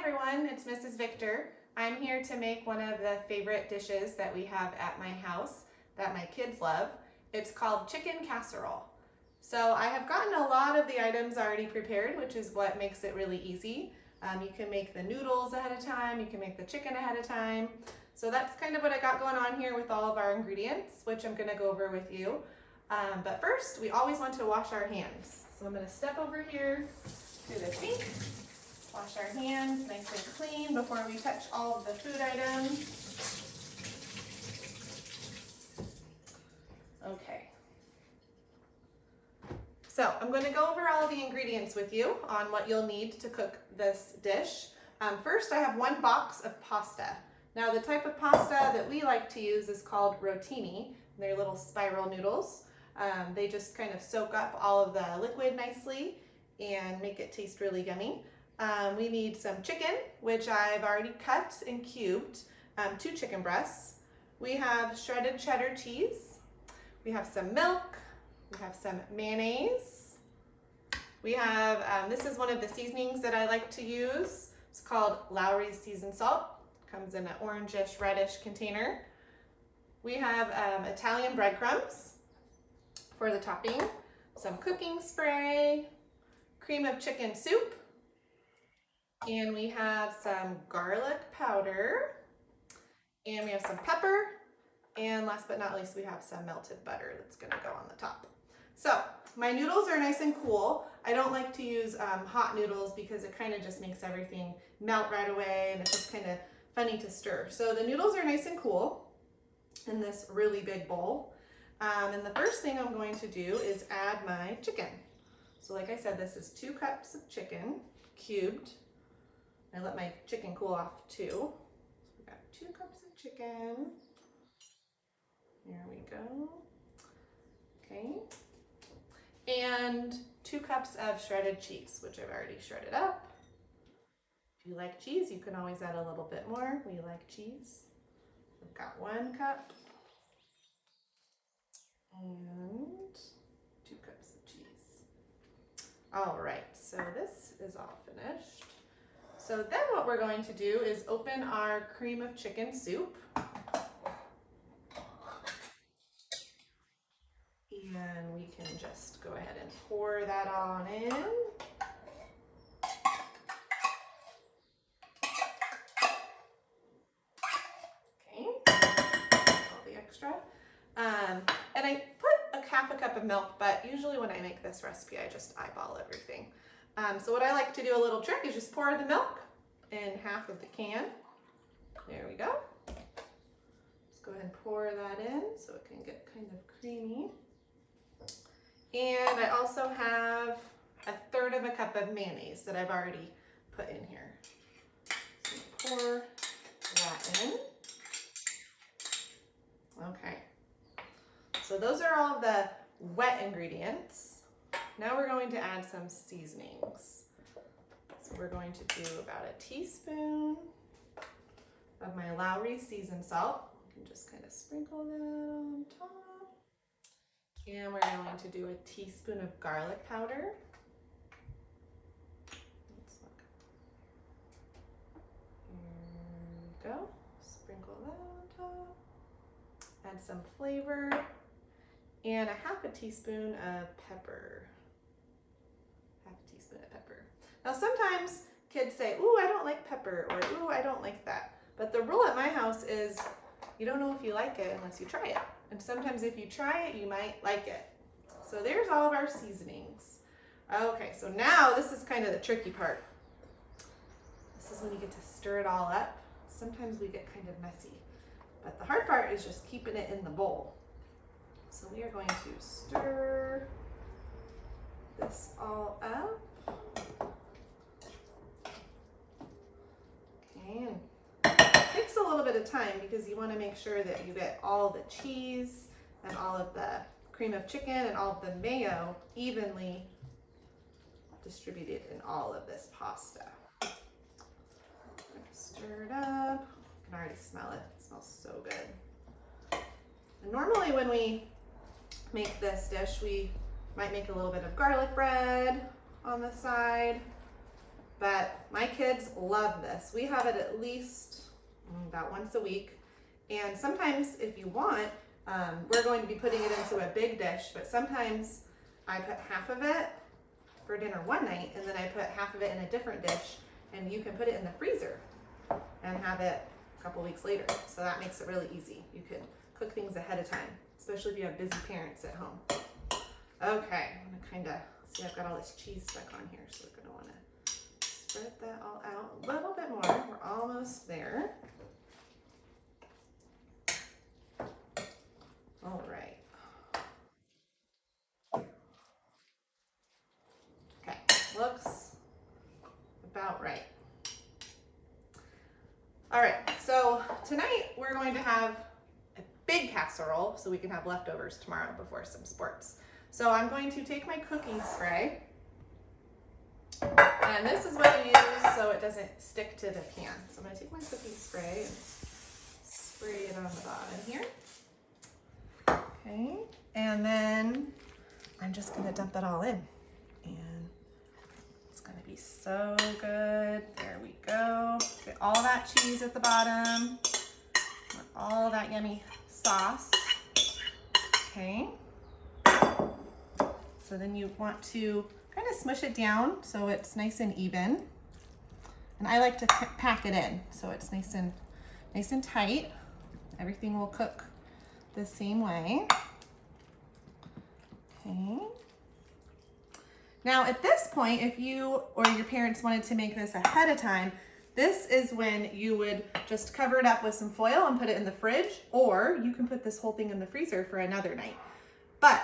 everyone, it's Mrs. Victor. I'm here to make one of the favorite dishes that we have at my house that my kids love. It's called chicken casserole. So I have gotten a lot of the items already prepared, which is what makes it really easy. You can make the noodles ahead of time, you can make the chicken ahead of time. So that's kind of what I got going on here with all of our ingredients, which I'm gonna go over with you. But first, we always want to wash our hands. So I'm gonna step over here to the sink. Wash our hands nice and clean before we touch all of the food items. Okay. So I'm going to go over all the ingredients with you on what you'll need to cook this dish. First, I have 1 box of pasta. Now, the type of pasta that we like to use is called rotini. They're little spiral noodles. They just kind of soak up all of the liquid nicely and make it taste really yummy. We need some chicken, which I've already cut and cubed, 2 chicken breasts. We have shredded cheddar cheese. We have some milk. We have some mayonnaise. We have, this is one of the seasonings that I like to use. It's called Lowry's seasoned salt. Comes in an orangish, reddish container. We have Italian breadcrumbs for the topping, some cooking spray, cream of chicken soup, and we have some garlic powder, and we have some pepper, and last but not least, we have some melted butter that's gonna go on the top. So my noodles are nice and cool. I don't like to use hot noodles because it kind of just makes everything melt right away, and it's just kind of funny to stir. So the noodles are nice and cool in this really big bowl. And the first thing I'm going to do is add my chicken. So like I said, this is 2 cups of chicken, cubed. I let my chicken cool off too. So we got 2 cups of chicken. There we go. Okay. And 2 cups of shredded cheese, which I've already shredded up. If you like cheese, you can always add a little bit more. We like cheese. I've got 1 cup and 2 cups of cheese. All right, so this is all finished. So then what we're going to do is open our cream of chicken soup. And we can just go ahead and pour that on in. Okay, all the extra. And I put half a cup of milk, but usually when I make this recipe, I just eyeball everything. So what I like to do, a little trick, is just pour the milk in half of the can. There we go. Just go ahead and pour that in so it can get kind of creamy. And I also have 1/3 of a cup of mayonnaise that I've already put in here. So pour that in. Okay. So those are all of the wet ingredients. Now we're going to add some seasonings. So we're going to do about a teaspoon of my Lowry's seasoned salt. You can just kind of sprinkle that on top. And we're going to do a teaspoon of garlic powder. Let's look. There we go. Sprinkle that on top. Add some flavor. And a 1/2 teaspoon of pepper. 1/2 teaspoon of pepper. Now sometimes kids say, ooh, I don't like pepper, or ooh, I don't like that. But the rule at my house is you don't know if you like it unless you try it. And sometimes if you try it, you might like it. So there's all of our seasonings. Okay, so now this is kind of the tricky part. This is when you get to stir it all up. Sometimes we get kind of messy. But the hard part is just keeping it in the bowl. So we are going to stir this all up. Okay, and it takes a little bit of time because you want to make sure that you get all the cheese and all of the cream of chicken and all of the mayo evenly distributed in all of this pasta. Stir it up. You can already smell it. It smells so good. And normally when we make this dish, we might make a little bit of garlic bread on the side. but my kids love this. We have it at least about once a week. And sometimes if you want, we're going to be putting it into a big dish, but sometimes I put half of it for dinner one night, and then I put half of it in a different dish, and you can put it in the freezer and have it a couple weeks later. So that makes it really easy. You can cook things ahead of time, especially if you have busy parents at home. Okay, I'm gonna kind of, see I've got all this cheese stuck on here, so we're gonna wanna spread that all out a little bit more. We're almost there. All right. Okay, looks about right. All right, so tonight we're going to have a big casserole so we can have leftovers tomorrow before some sports. So I'm going to take my cookie spray, and this is what I use so it doesn't stick to the pan. So I'm gonna take my cookie spray and spray it on the bottom here. Okay, and then I'm just gonna dump it all in, and it's gonna be so good. There we go. Get all that cheese at the bottom, all that yummy sauce. Okay. So then you want to kind of smush it down so it's nice and even. And I like to pack it in so it's nice and tight. Everything will cook the same way. Okay. Now at this point, if you or your parents wanted to make this ahead of time, this is when you would just cover it up with some foil and put it in the fridge, or you can put this whole thing in the freezer for another night. But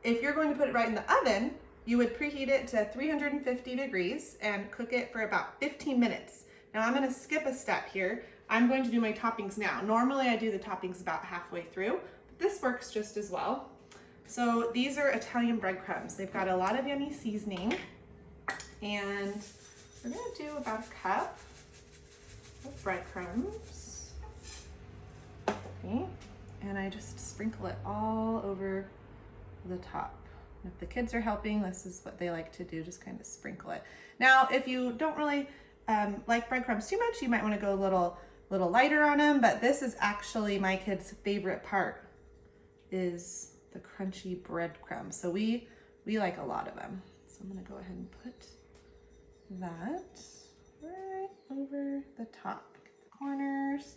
if you're going to put it right in the oven, you would preheat it to 350 degrees and cook it for about 15 minutes. Now I'm gonna skip a step here. I'm going to do my toppings now. Normally I do the toppings about halfway through, but this works just as well. So these are Italian breadcrumbs. They've got a lot of yummy seasoning, and we're gonna do about a cup of breadcrumbs. Okay, and I just sprinkle it all over the top. If the kids are helping, this is what they like to do, just kind of sprinkle it. Now, if you don't really like breadcrumbs too much, you might want to go a little lighter on them, but this is actually my kids' favorite part, is the crunchy breadcrumbs. So we like a lot of them. So I'm gonna go ahead and put that right over the top. Get the corners.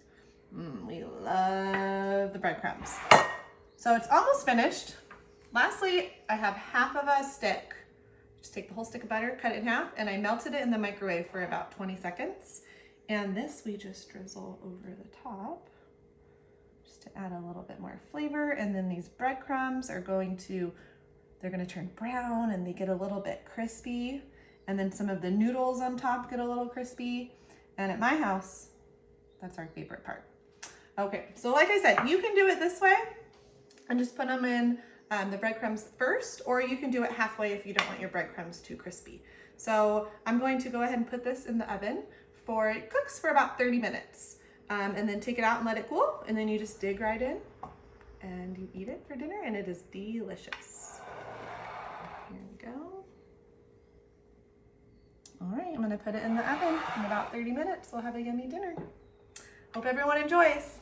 We love the breadcrumbs. So it's almost finished. Lastly, I have half of a stick. Just take the whole stick of butter, cut it in half, and I melted it in the microwave for about 20 seconds. And this we just drizzle over the top, just to add a little bit more flavor. And then these breadcrumbs are they're gonna turn brown and they get a little bit crispy. And then some of the noodles on top get a little crispy. And at my house, that's our favorite part. Okay, so like I said, you can do it this way and just put them in the breadcrumbs first, or you can do it halfway if you don't want your breadcrumbs too crispy. So I'm going to go ahead and put this in the oven it cooks for about 30 minutes. And then take it out and let it cool, and then you just dig right in and you eat it for dinner, and it is delicious. Here we go. All right, I'm gonna put it in the oven in about 30 minutes. We'll have a yummy dinner. Hope everyone enjoys.